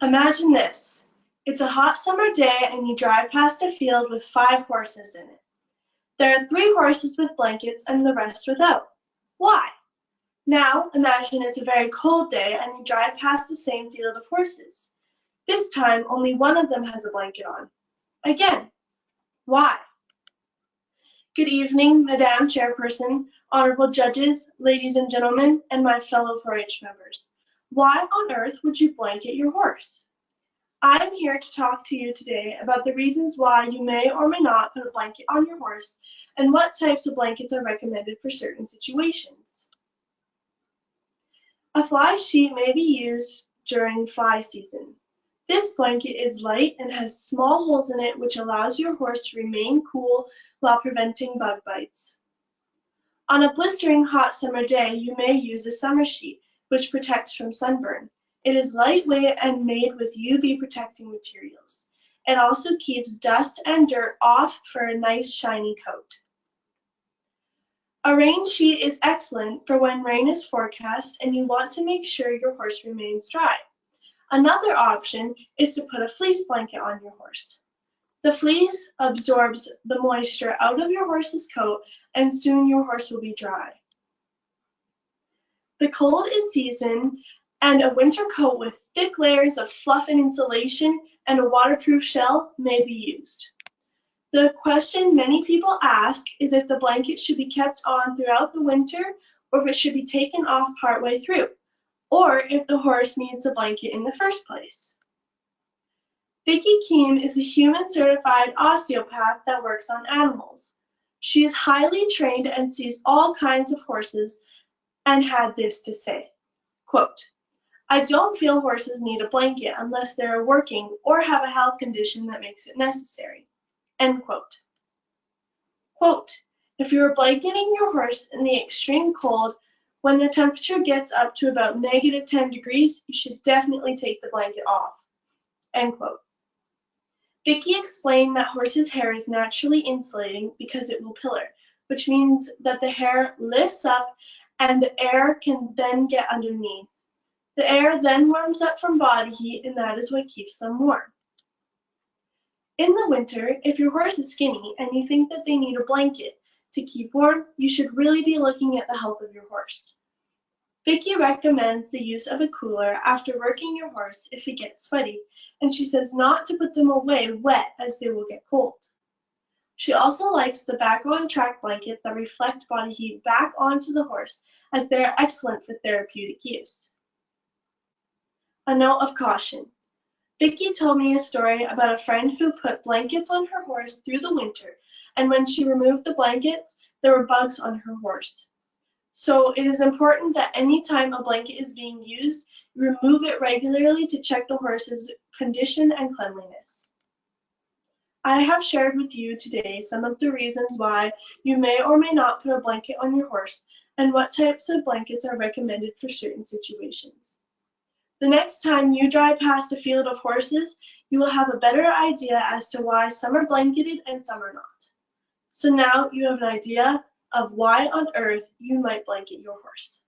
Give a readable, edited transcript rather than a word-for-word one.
Imagine this. It's a hot summer day and you drive past a field with 5 horses in it. There are 3 horses with blankets and the rest without. Why? Now imagine it's a very cold day and you drive past the same field of horses. This time only one of them has a blanket on. Again, why? Good evening, Madam Chairperson, honorable judges, ladies and gentlemen, and my fellow 4-H members. Why on earth would you blanket your horse? I'm here to talk to you today about the reasons why you may or may not put a blanket on your horse and what types of blankets are recommended for certain situations. A fly sheet may be used during fly season. This blanket is light and has small holes in it which allows your horse to remain cool while preventing bug bites. On a blistering hot summer day, you may use a summer sheet, which protects from sunburn. It is lightweight and made with UV protecting materials. It also keeps dust and dirt off for a nice shiny coat. A rain sheet is excellent for when rain is forecast and you want to make sure your horse remains dry. Another option is to put a fleece blanket on your horse. The fleece absorbs the moisture out of your horse's coat and soon your horse will be dry. The cold is season and a winter coat with thick layers of fluff and insulation and a waterproof shell may be used. The question many people ask is if the blanket should be kept on throughout the winter or if it should be taken off partway through, or if the horse needs the blanket in the first place. Vicki Keem is a human certified osteopath that works on animals. She is highly trained and sees all kinds of horses and had this to say, quote, "I don't feel horses need a blanket unless they're working or have a health condition that makes it necessary." End quote. Quote, "If you are blanketing your horse in the extreme cold, when the temperature gets up to about -10 degrees, you should definitely take the blanket off." End quote. Vicki explained that horses' hair is naturally insulating because it will pillar, which means that the hair lifts up and the air can then get underneath. The air then warms up from body heat and that is what keeps them warm. In the winter, if your horse is skinny and you think that they need a blanket to keep warm, you should really be looking at the health of your horse. Vicki recommends the use of a cooler after working your horse if he gets sweaty, and she says not to put them away wet as they will get cold. She also likes the back-on-track blankets that reflect body heat back onto the horse as they are excellent for therapeutic use. A note of caution. Vicki told me a story about a friend who put blankets on her horse through the winter, and when she removed the blankets, there were bugs on her horse. So it is important that any time a blanket is being used, you remove it regularly to check the horse's condition and cleanliness. I have shared with you today some of the reasons why you may or may not put a blanket on your horse and what types of blankets are recommended for certain situations. The next time you drive past a field of horses, you will have a better idea as to why some are blanketed and some are not. So now you have an idea of why on earth you might blanket your horse.